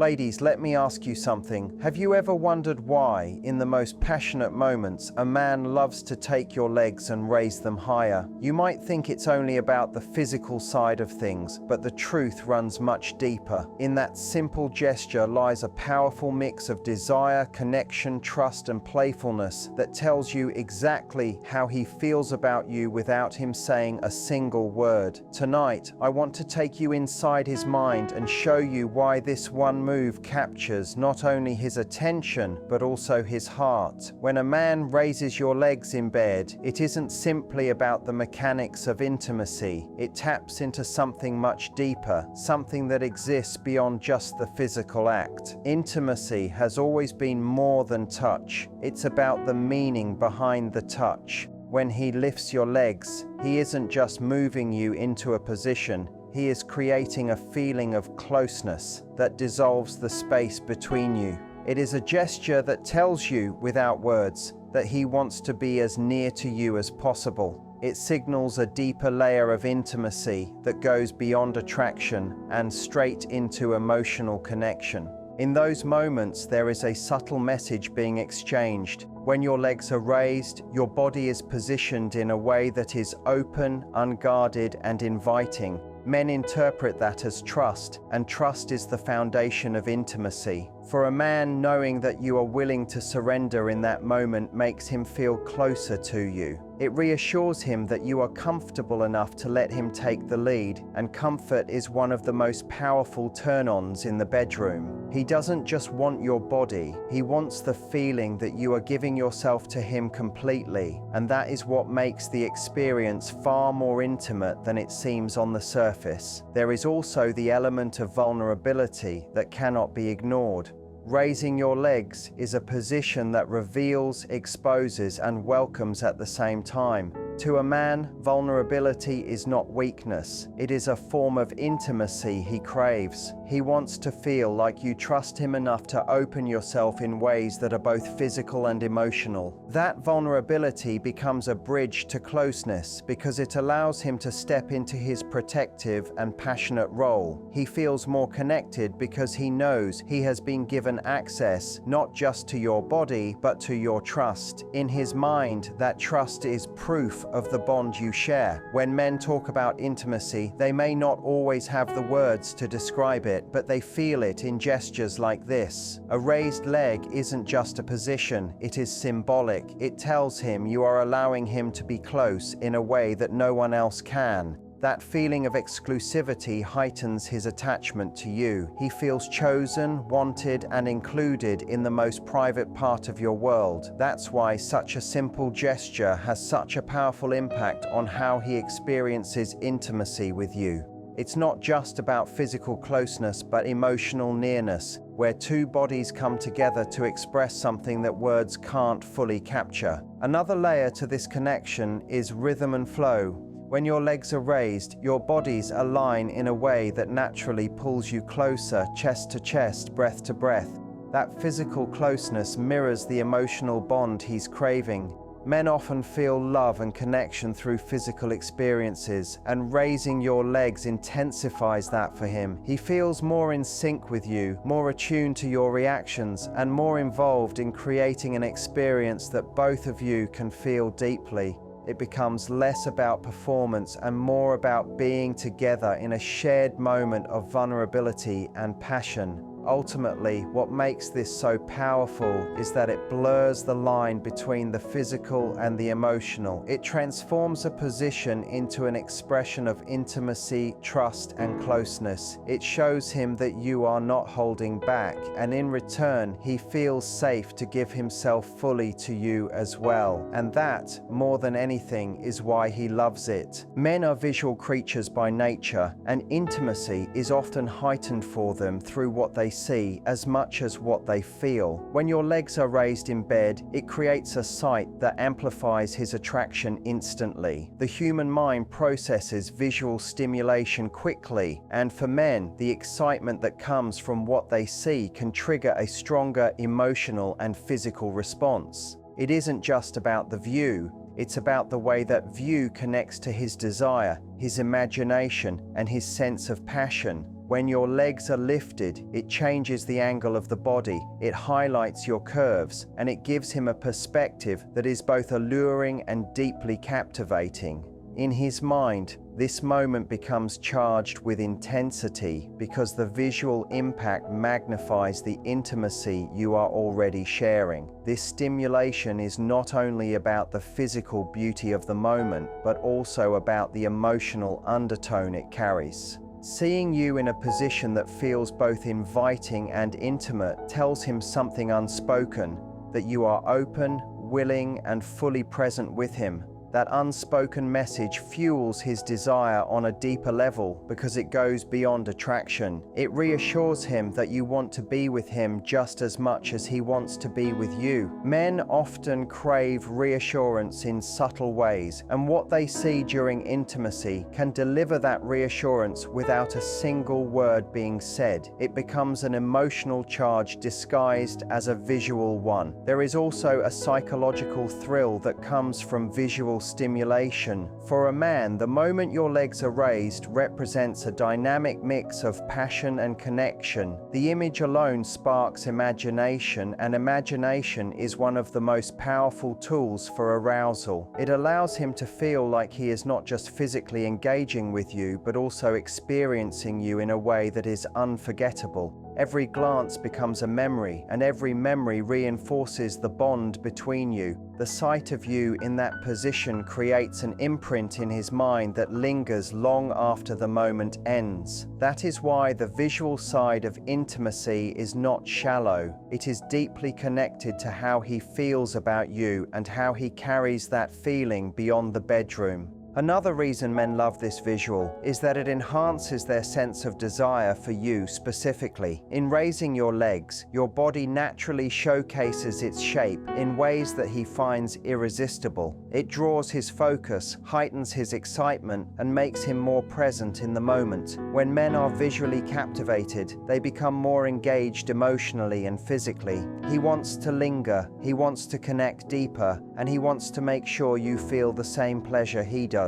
Ladies, let me ask you something. Have you ever wondered why, in the most passionate moments, a man loves to take your legs and raise them higher? You might think it's only about the physical side of things, but the truth runs much deeper. In that simple gesture lies a powerful mix of desire, connection, trust, and playfulness that tells you exactly how he feels about you without him saying a single word. Tonight, I want to take you inside his mind and show you why this one move captures not only his attention but also his heart. When a man raises your legs in bed, it isn't simply about the mechanics of intimacy. It taps into something much deeper, something that exists beyond just the physical act. Intimacy has always been more than touch. It's about the meaning behind the touch. When he lifts your legs, he isn't just moving you into a position. He is creating a feeling of closeness that dissolves the space between you. It is a gesture that tells you, without words, that he wants to be as near to you as possible. It signals a deeper layer of intimacy that goes beyond attraction and straight into emotional connection. In those moments, there is a subtle message being exchanged. When your legs are raised, your body is positioned in a way that is open, unguarded, and inviting. Men interpret that as trust, and trust is the foundation of intimacy. For a man, knowing that you are willing to surrender in that moment makes him feel closer to you. It reassures him that you are comfortable enough to let him take the lead, and comfort is one of the most powerful turn-ons in the bedroom. He doesn't just want your body, he wants the feeling that you are giving yourself to him completely, and that is what makes the experience far more intimate than it seems on the surface. There is also the element of vulnerability that cannot be ignored. Raising your legs is a position that reveals, exposes, and welcomes at the same time. To a man, vulnerability is not weakness. It is a form of intimacy he craves. He wants to feel like you trust him enough to open yourself in ways that are both physical and emotional. That vulnerability becomes a bridge to closeness because it allows him to step into his protective and passionate role. He feels more connected because he knows he has been given access not just to your body but to your trust. In his mind, that trust is proof of the bond you share. When men talk about intimacy, they may not always have the words to describe it, but they feel it in gestures like this. A raised leg isn't just a position, it is symbolic. It tells him you are allowing him to be close in a way that no one else can. That feeling of exclusivity heightens his attachment to you. He feels chosen, wanted, and included in the most private part of your world. That's why such a simple gesture has such a powerful impact on how he experiences intimacy with you. It's not just about physical closeness, but emotional nearness, where two bodies come together to express something that words can't fully capture. Another layer to this connection is rhythm and flow. When your legs are raised, your bodies align in a way that naturally pulls you closer, chest to chest, breath to breath. That physical closeness mirrors the emotional bond he's craving. Men often feel love and connection through physical experiences, and raising your legs intensifies that for him. He feels more in sync with you, more attuned to your reactions, and more involved in creating an experience that both of you can feel deeply. It becomes less about performance and more about being together in a shared moment of vulnerability and passion. Ultimately, what makes this so powerful is that it blurs the line between the physical and the emotional. It transforms a position into an expression of intimacy, trust, and closeness. It shows him that you are not holding back, and in return, he feels safe to give himself fully to you as well. And that, more than anything, is why he loves it. Men are visual creatures by nature, and intimacy is often heightened for them through what they see as much as what they feel. When your legs are raised in bed, it creates a sight that amplifies his attraction instantly. The human mind processes visual stimulation quickly, and for men, the excitement that comes from what they see can trigger a stronger emotional and physical response. It isn't just about the view, it's about the way that view connects to his desire, his imagination, and his sense of passion. When your legs are lifted, it changes the angle of the body, it highlights your curves, and it gives him a perspective that is both alluring and deeply captivating. In his mind, this moment becomes charged with intensity because the visual impact magnifies the intimacy you are already sharing. This stimulation is not only about the physical beauty of the moment, but also about the emotional undertone it carries. Seeing you in a position that feels both inviting and intimate tells him something unspoken, that you are open, willing, and fully present with him. That unspoken message fuels his desire on a deeper level because it goes beyond attraction. It reassures him that you want to be with him just as much as he wants to be with you. Men often crave reassurance in subtle ways, and what they see during intimacy can deliver that reassurance without a single word being said. It becomes an emotional charge disguised as a visual one. There is also a psychological thrill that comes from visual stimulation. For a man, the moment your legs are raised represents a dynamic mix of passion and connection. The image alone sparks imagination, and imagination is one of the most powerful tools for arousal. It allows him to feel like he is not just physically engaging with you, but also experiencing you in a way that is unforgettable. Every glance becomes a memory, and every memory reinforces the bond between you. The sight of you in that position creates an imprint in his mind that lingers long after the moment ends. That is why the visual side of intimacy is not shallow. It is deeply connected to how he feels about you and how he carries that feeling beyond the bedroom. Another reason men love this visual is that it enhances their sense of desire for you specifically. In raising your legs, your body naturally showcases its shape in ways that he finds irresistible. It draws his focus, heightens his excitement, and makes him more present in the moment. When men are visually captivated, they become more engaged emotionally and physically. He wants to linger, he wants to connect deeper, and he wants to make sure you feel the same pleasure he does.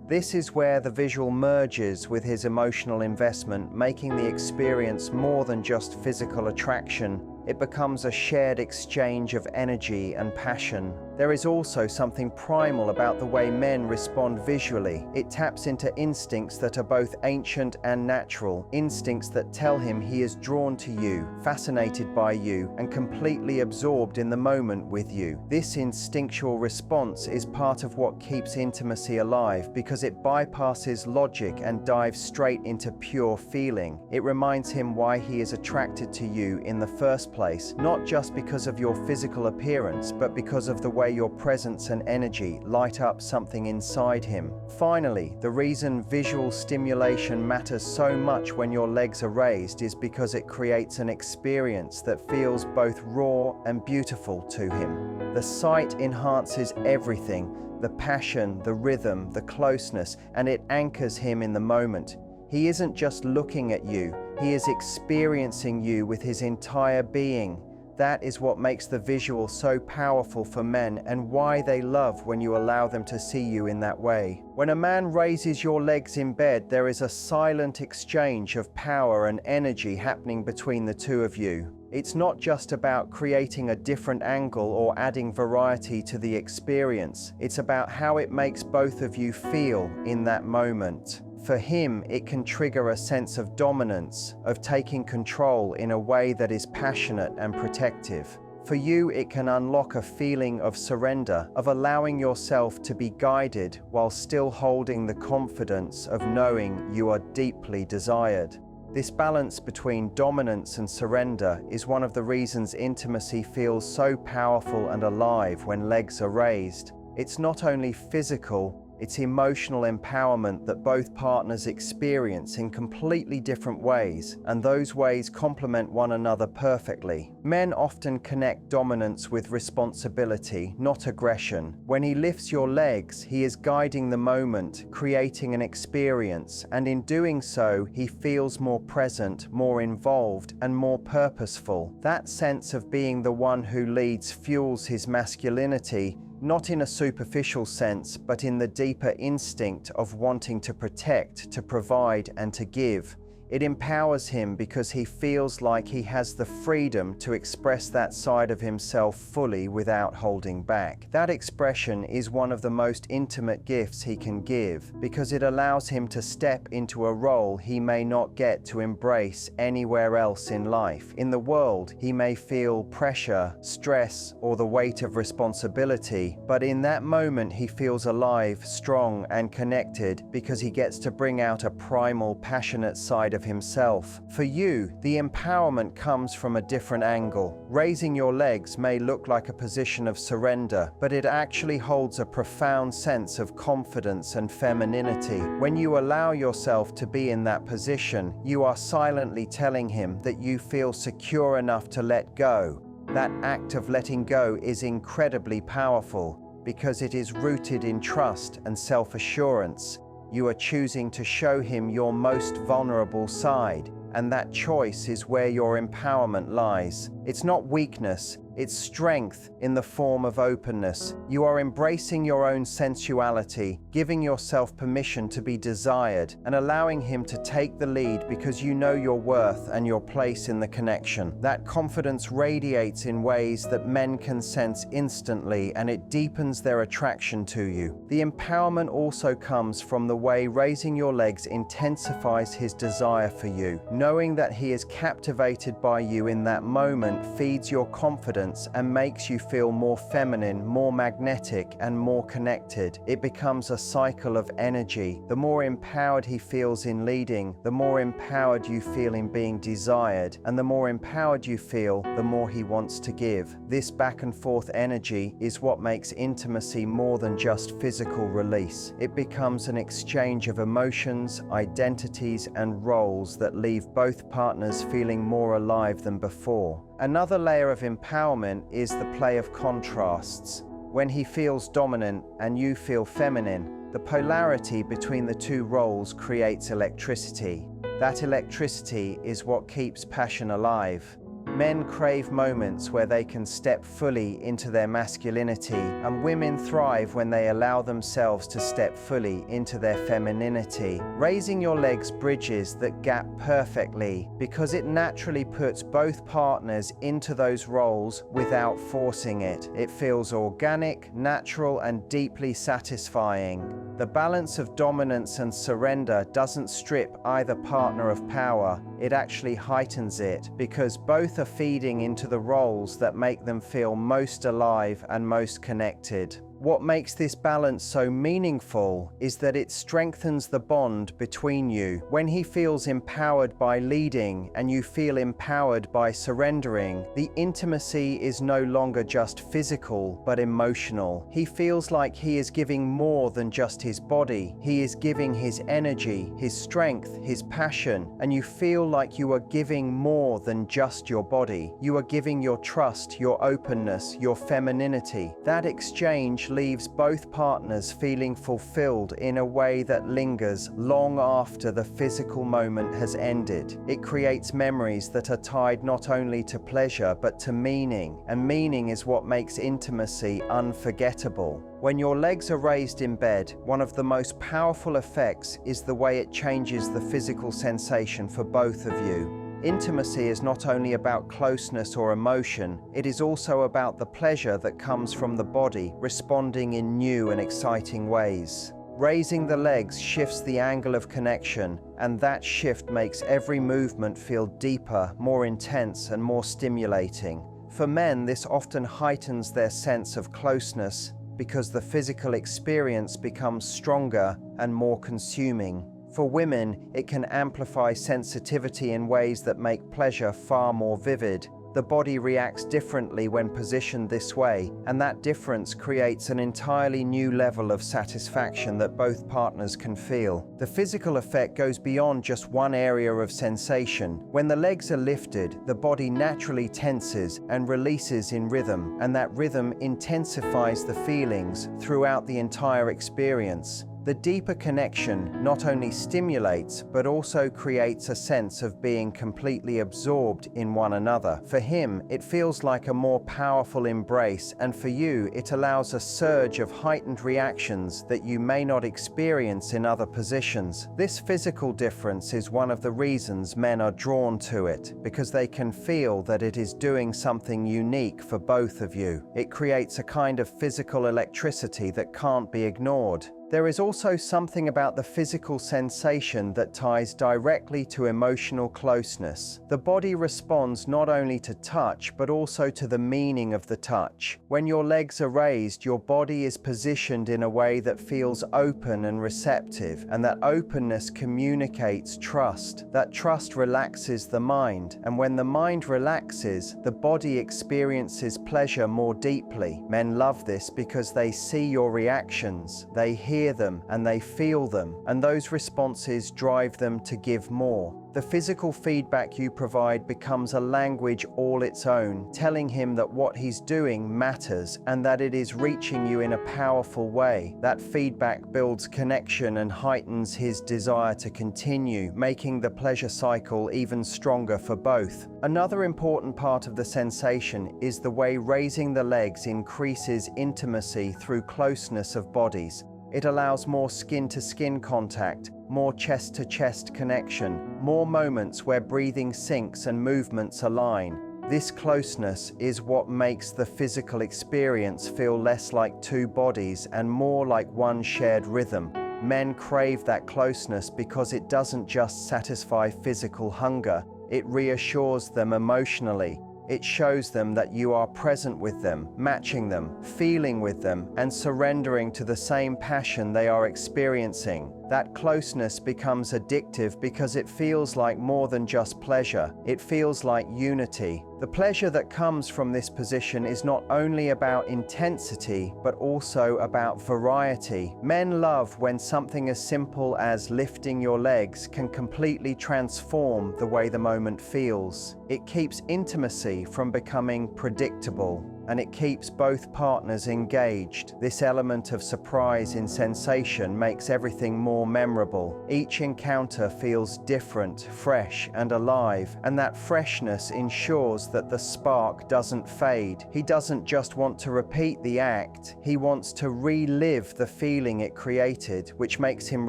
This is where the visual merges with his emotional investment, making the experience more than just physical attraction. It becomes a shared exchange of energy and passion. There is also something primal about the way men respond visually. It taps into instincts that are both ancient and natural, instincts that tell him he is drawn to you, fascinated by you, and completely absorbed in the moment with you. This instinctual response is part of what keeps intimacy alive because it bypasses logic and dives straight into pure feeling. It reminds him why he is attracted to you in the first place, not just because of your physical appearance, but because of the way your presence and energy light up something inside him. Finally, the reason visual stimulation matters so much when your legs are raised is because it creates an experience that feels both raw and beautiful to him. The sight enhances everything, the passion, the rhythm, the closeness, and it anchors him in the moment. He isn't just looking at you, he is experiencing you with his entire being. That is what makes the visual so powerful for men and why they love when you allow them to see you in that way. When a man raises your legs in bed, there is a silent exchange of power and energy happening between the two of you. It's not just about creating a different angle or adding variety to the experience. It's about how it makes both of you feel in that moment. For him, it can trigger a sense of dominance, of taking control in a way that is passionate and protective. For you, it can unlock a feeling of surrender, of allowing yourself to be guided while still holding the confidence of knowing you are deeply desired. This balance between dominance and surrender is one of the reasons intimacy feels so powerful and alive when legs are raised. It's not only physical, it's emotional empowerment that both partners experience in completely different ways, and those ways complement one another perfectly. Men often connect dominance with responsibility, not aggression. When he lifts your legs, he is guiding the moment, creating an experience, and in doing so, he feels more present, more involved, and more purposeful. That sense of being the one who leads fuels his masculinity, not in a superficial sense, but in the deeper instinct of wanting to protect, to provide, and to give. It empowers him because he feels like he has the freedom to express that side of himself fully without holding back. That expression is one of the most intimate gifts he can give because it allows him to step into a role he may not get to embrace anywhere else in life. In the world, he may feel pressure, stress, or the weight of responsibility, but in that moment he feels alive, strong, and connected because he gets to bring out a primal, passionate side of himself. For you, the empowerment comes from a different angle. Raising your legs may look like a position of surrender, but it actually holds a profound sense of confidence and femininity. When you allow yourself to be in that position, you are silently telling him that you feel secure enough to let go. That act of letting go is incredibly powerful because it is rooted in trust and self-assurance. You are choosing to show him your most vulnerable side, and that choice is where your empowerment lies. It's not weakness, it's strength in the form of openness. You are embracing your own sensuality, giving yourself permission to be desired, and allowing him to take the lead because you know your worth and your place in the connection. That confidence radiates in ways that men can sense instantly, and it deepens their attraction to you. The empowerment also comes from the way raising your legs intensifies his desire for you. Knowing that he is captivated by you in that moment feeds your confidence and makes you feel more feminine, more magnetic, and more connected. It becomes a cycle of energy. The more empowered he feels in leading, the more empowered you feel in being desired, and the more empowered you feel, the more he wants to give. This back and forth energy is what makes intimacy more than just physical release. It becomes an exchange of emotions, identities, and roles that leave both partners feeling more alive than before. Another layer of empowerment is the play of contrasts. When he feels dominant and you feel feminine, the polarity between the two roles creates electricity. That electricity is what keeps passion alive. Men crave moments where they can step fully into their masculinity, and women thrive when they allow themselves to step fully into their femininity. Raising your legs bridges that gap perfectly because it naturally puts both partners into those roles without forcing it. It feels organic, natural, and deeply satisfying. The balance of dominance and surrender doesn't strip either partner of power, it actually heightens it because both are feeding into the roles that make them feel most alive and most connected. What makes this balance so meaningful is that it strengthens the bond between you. When he feels empowered by leading and you feel empowered by surrendering, the intimacy is no longer just physical but emotional. He feels like he is giving more than just his body. He is giving his energy, his strength, his passion, and you feel like you are giving more than just your body. You are giving your trust, your openness, your femininity. That exchange leaves both partners feeling fulfilled in a way that lingers long after the physical moment has ended. It creates memories that are tied not only to pleasure but to meaning, and meaning is what makes intimacy unforgettable. When your legs are raised in bed, one of the most powerful effects is the way it changes the physical sensation for both of you. Intimacy is not only about closeness or emotion, it is also about the pleasure that comes from the body responding in new and exciting ways. Raising the legs shifts the angle of connection, and that shift makes every movement feel deeper, more intense, and more stimulating. For men, this often heightens their sense of closeness because the physical experience becomes stronger and more consuming. For women, it can amplify sensitivity in ways that make pleasure far more vivid. The body reacts differently when positioned this way, and that difference creates an entirely new level of satisfaction that both partners can feel. The physical effect goes beyond just one area of sensation. When the legs are lifted, the body naturally tenses and releases in rhythm, and that rhythm intensifies the feelings throughout the entire experience. The deeper connection not only stimulates but also creates a sense of being completely absorbed in one another. For him, it feels like a more powerful embrace, and for you, it allows a surge of heightened reactions that you may not experience in other positions. This physical difference is one of the reasons men are drawn to it, because they can feel that it is doing something unique for both of you. It creates a kind of physical electricity that can't be ignored. There is also something about the physical sensation that ties directly to emotional closeness. The body responds not only to touch, but also to the meaning of the touch. When your legs are raised, your body is positioned in a way that feels open and receptive, and that openness communicates trust. That trust relaxes the mind, and when the mind relaxes, the body experiences pleasure more deeply. Men love this because they see your reactions, they hear them, and they feel them, and those responses drive them to give more. The physical feedback you provide becomes a language all its own, telling him that what he's doing matters and that it is reaching you in a powerful way. That feedback builds connection and heightens his desire to continue, making the pleasure cycle even stronger for both. Another important part of the sensation is the way raising the legs increases intimacy through closeness of bodies. It allows more skin-to-skin contact, more chest-to-chest connection, more moments where breathing syncs and movements align. This closeness is what makes the physical experience feel less like two bodies and more like one shared rhythm. Men crave that closeness because it doesn't just satisfy physical hunger, it reassures them emotionally. It shows them that you are present with them, matching them, feeling with them, and surrendering to the same passion they are experiencing. That closeness becomes addictive because it feels like more than just pleasure. It feels like unity. The pleasure that comes from this position is not only about intensity, but also about variety. Men love when something as simple as lifting your legs can completely transform the way the moment feels. It keeps intimacy from becoming predictable, and it keeps both partners engaged. This element of surprise in sensation makes everything more memorable. Each encounter feels different, fresh, and alive, and that freshness ensures that the spark doesn't fade. He doesn't just want to repeat the act, he wants to relive the feeling it created, which makes him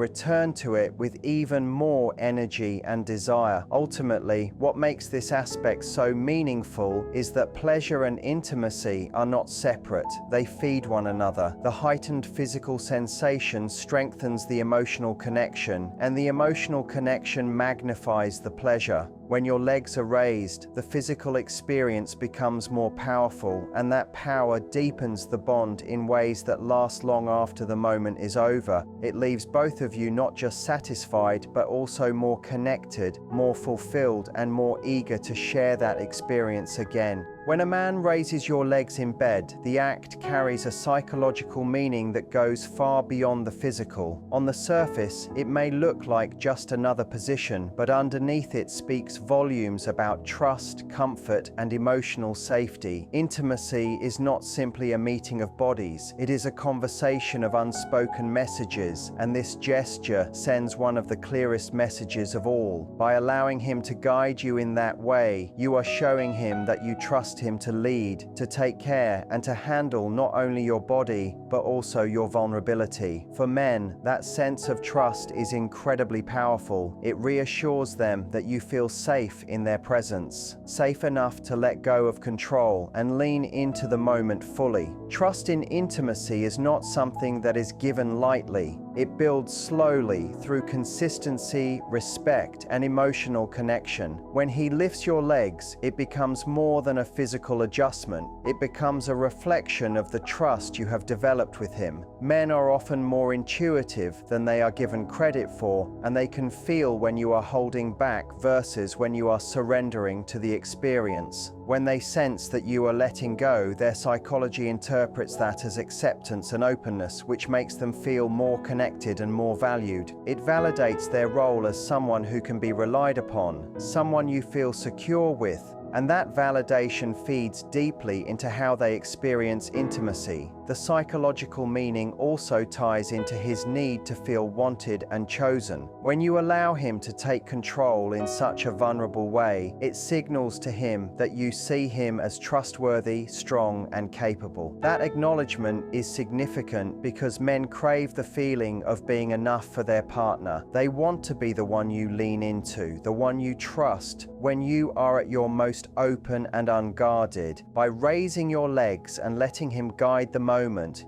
return to it with even more energy and desire. Ultimately, what makes this aspect so meaningful is that pleasure and intimacy are not separate, they feed one another. The heightened physical sensation strengthens the emotional connection, and the emotional connection magnifies the pleasure. When your legs are raised, the physical experience becomes more powerful, and that power deepens the bond in ways that last long after the moment is over. It leaves both of you not just satisfied, but also more connected, more fulfilled, and more eager to share that experience again. When a man raises your legs in bed, the act carries a psychological meaning that goes far beyond the physical. On the surface, it may look like just another position, but underneath it speaks volumes about trust, comfort, and emotional safety. Intimacy is not simply a meeting of bodies, it is a conversation of unspoken messages, and this gesture sends one of the clearest messages of all. By allowing him to guide you in that way, you are showing him that you trust him to lead, to take care, and to handle not only your body, but also your vulnerability. For men, that sense of trust is incredibly powerful. It reassures them that you feel safe in their presence, safe enough to let go of control and lean into the moment fully. Trust in intimacy is not something that is given lightly. It builds slowly through consistency, respect, and emotional connection. When he lifts your legs, it becomes more than a physical adjustment. It becomes a reflection of the trust you have developed with him. Men are often more intuitive than they are given credit for, and they can feel when you are holding back versus when you are surrendering to the experience. When they sense that you are letting go, their psychology interprets that as acceptance and openness, which makes them feel more connected and more valued. It validates their role as someone who can be relied upon, someone you feel secure with, and that validation feeds deeply into how they experience intimacy. The psychological meaning also ties into his need to feel wanted and chosen. When you allow him to take control in such a vulnerable way, it signals to him that you see him as trustworthy, strong, and capable. That acknowledgement is significant because men crave the feeling of being enough for their partner. They want to be the one you lean into, the one you trust, when you are at your most open and unguarded. By raising your legs and letting him guide the moment,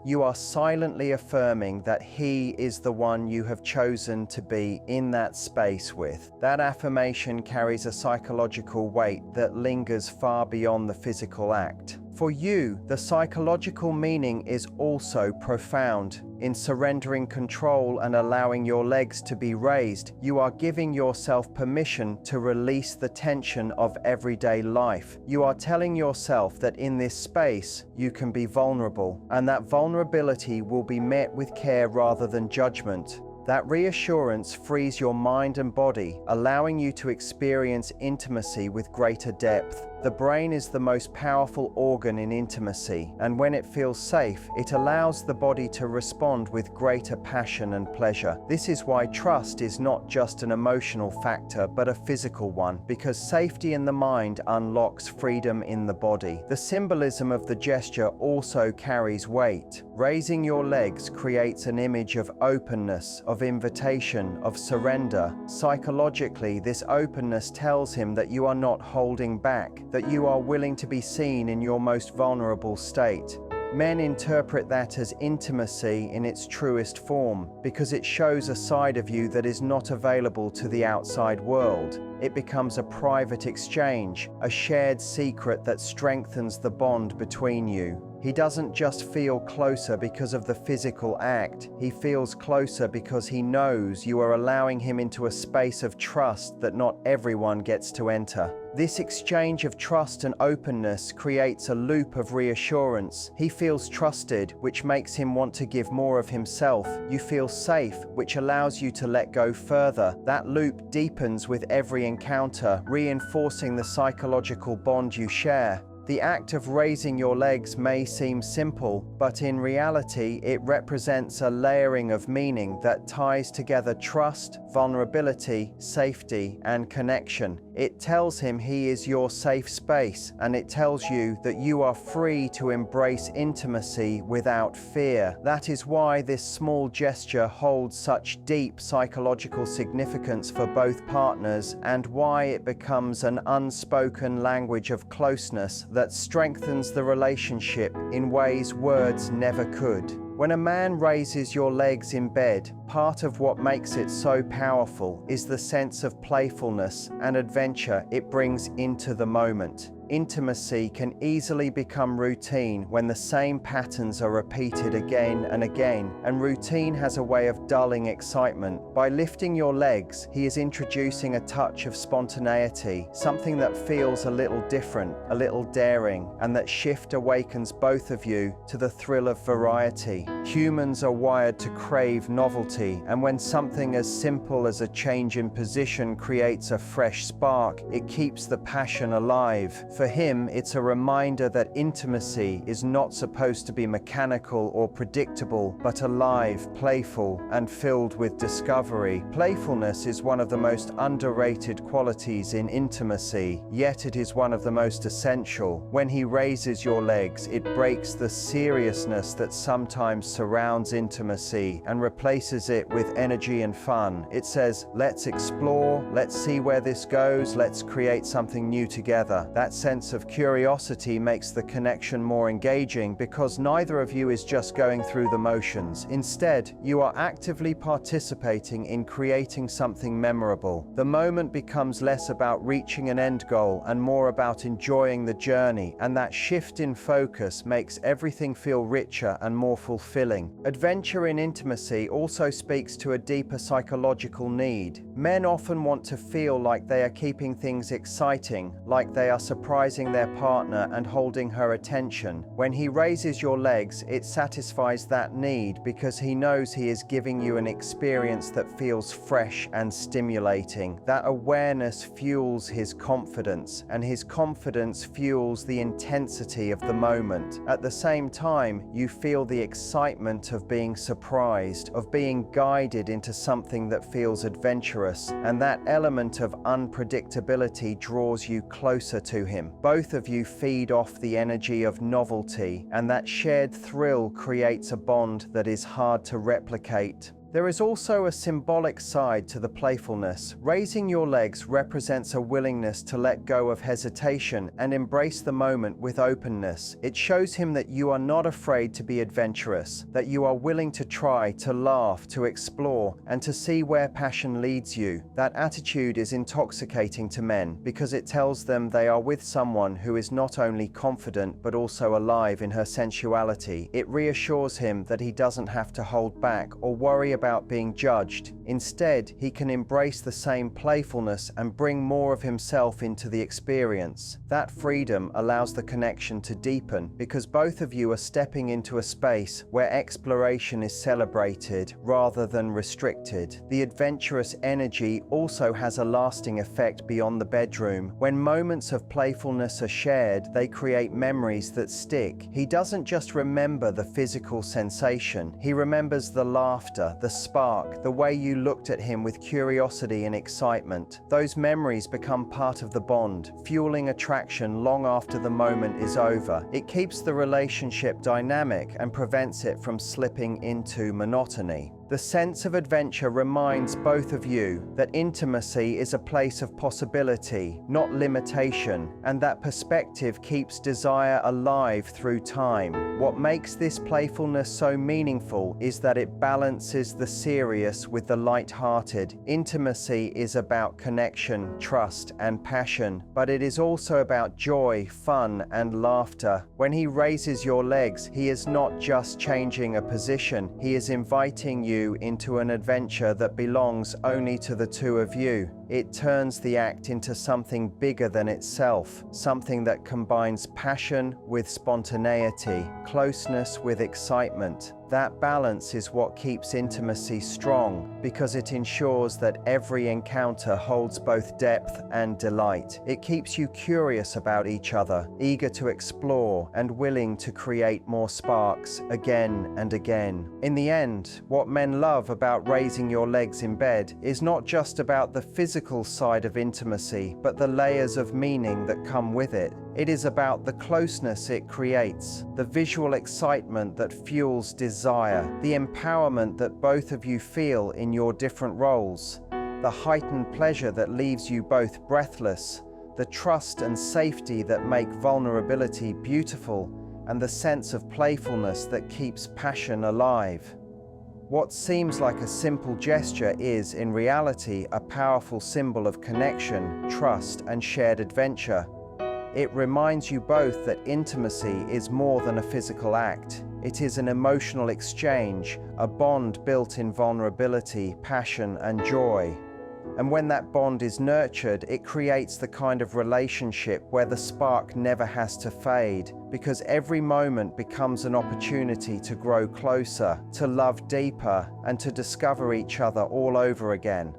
you are silently affirming that he is the one you have chosen to be in that space with. That affirmation carries a psychological weight that lingers far beyond the physical act. For you, the psychological meaning is also profound. In surrendering control and allowing your legs to be raised, you are giving yourself permission to release the tension of everyday life. You are telling yourself that in this space, you can be vulnerable, and that vulnerability will be met with care rather than judgment. That reassurance frees your mind and body, allowing you to experience intimacy with greater depth. The brain is the most powerful organ in intimacy, and when it feels safe, it allows the body to respond with greater passion and pleasure. This is why trust is not just an emotional factor, but a physical one, because safety in the mind unlocks freedom in the body. The symbolism of the gesture also carries weight. Raising your legs creates an image of openness, of invitation, of surrender. Psychologically, this openness tells him that you are not holding back, that you are willing to be seen in your most vulnerable state. Men interpret that as intimacy in its truest form, because it shows a side of you that is not available to the outside world. It becomes a private exchange, a shared secret that strengthens the bond between you. He doesn't just feel closer because of the physical act. He feels closer because he knows you are allowing him into a space of trust that not everyone gets to enter. This exchange of trust and openness creates a loop of reassurance. He feels trusted, which makes him want to give more of himself. You feel safe, which allows you to let go further. That loop deepens with every encounter, reinforcing the psychological bond you share. The act of raising your legs may seem simple, but in reality, it represents a layering of meaning that ties together trust, vulnerability, safety, and connection. It tells him he is your safe space, and it tells you that you are free to embrace intimacy without fear. That is why this small gesture holds such deep psychological significance for both partners, and why it becomes an unspoken language of closeness that strengthens the relationship in ways words never could. When a man raises your legs in bed, part of what makes it so powerful is the sense of playfulness and adventure it brings into the moment. Intimacy can easily become routine when the same patterns are repeated again and again, and routine has a way of dulling excitement. By lifting your legs, he is introducing a touch of spontaneity, something that feels a little different, a little daring, and that shift awakens both of you to the thrill of variety. Humans are wired to crave novelty, and when something as simple as a change in position creates a fresh spark, it keeps the passion alive. For him, it's a reminder that intimacy is not supposed to be mechanical or predictable, but alive, playful, and filled with discovery. Playfulness is one of the most underrated qualities in intimacy, yet it is one of the most essential. When he raises your legs, it breaks the seriousness that sometimes surrounds intimacy and replaces it with energy and fun. It says, let's explore, let's see where this goes, let's create something new together. That sense of curiosity makes the connection more engaging because neither of you is just going through the motions. Instead, you are actively participating in creating something memorable. The moment becomes less about reaching an end goal and more about enjoying the journey, and that shift in focus makes everything feel richer and more fulfilling. Adventure in intimacy also speaks to a deeper psychological need. Men often want to feel like they are keeping things exciting, like they are surprised surprising their partner and holding her attention. When he raises your legs, it satisfies that need because he knows he is giving you an experience that feels fresh and stimulating. That awareness fuels his confidence, and his confidence fuels the intensity of the moment. At the same time, you feel the excitement of being surprised, of being guided into something that feels adventurous, and that element of unpredictability draws you closer to him. Both of you feed off the energy of novelty, and that shared thrill creates a bond that is hard to replicate. There is also a symbolic side to the playfulness. Raising your legs represents a willingness to let go of hesitation and embrace the moment with openness. It shows him that you are not afraid to be adventurous, that you are willing to try, to laugh, to explore, and to see where passion leads you. That attitude is intoxicating to men because it tells them they are with someone who is not only confident but also alive in her sensuality. It reassures him that he doesn't have to hold back or worry about being judged. Instead, he can embrace the same playfulness and bring more of himself into the experience. That freedom allows the connection to deepen because both of you are stepping into a space where exploration is celebrated rather than restricted. The adventurous energy also has a lasting effect beyond the bedroom. When moments of playfulness are shared, they create memories that stick. He doesn't just remember the physical sensation, he remembers the laughter, the spark, the way you looked at him with curiosity and excitement. Those memories become part of the bond, fueling attraction long after the moment is over. It keeps the relationship dynamic and prevents it from slipping into monotony. The sense of adventure reminds both of you that intimacy is a place of possibility, not limitation, and that perspective keeps desire alive through time. What makes this playfulness so meaningful is that it balances the serious with the light-hearted. Intimacy is about connection, trust, and passion, but it is also about joy, fun, and laughter. When he raises your legs, he is not just changing a position, he is inviting you into an adventure that belongs only to the two of you. It turns the act into something bigger than itself, something that combines passion with spontaneity, closeness with excitement. That balance is what keeps intimacy strong because it ensures that every encounter holds both depth and delight. It keeps you curious about each other, eager to explore and willing to create more sparks again and again. In the end, what men love about raising your legs in bed is not just about the physical side of intimacy, but the layers of meaning that come with it. It is about the closeness it creates, the visual excitement that fuels desire, the empowerment that both of you feel in your different roles, the heightened pleasure that leaves you both breathless, the trust and safety that make vulnerability beautiful, and the sense of playfulness that keeps passion alive. What seems like a simple gesture is, in reality, a powerful symbol of connection, trust, and shared adventure. It reminds you both that intimacy is more than a physical act. It is an emotional exchange, a bond built in vulnerability, passion, and joy. And when that bond is nurtured, it creates the kind of relationship where the spark never has to fade, because every moment becomes an opportunity to grow closer, to love deeper, and to discover each other all over again.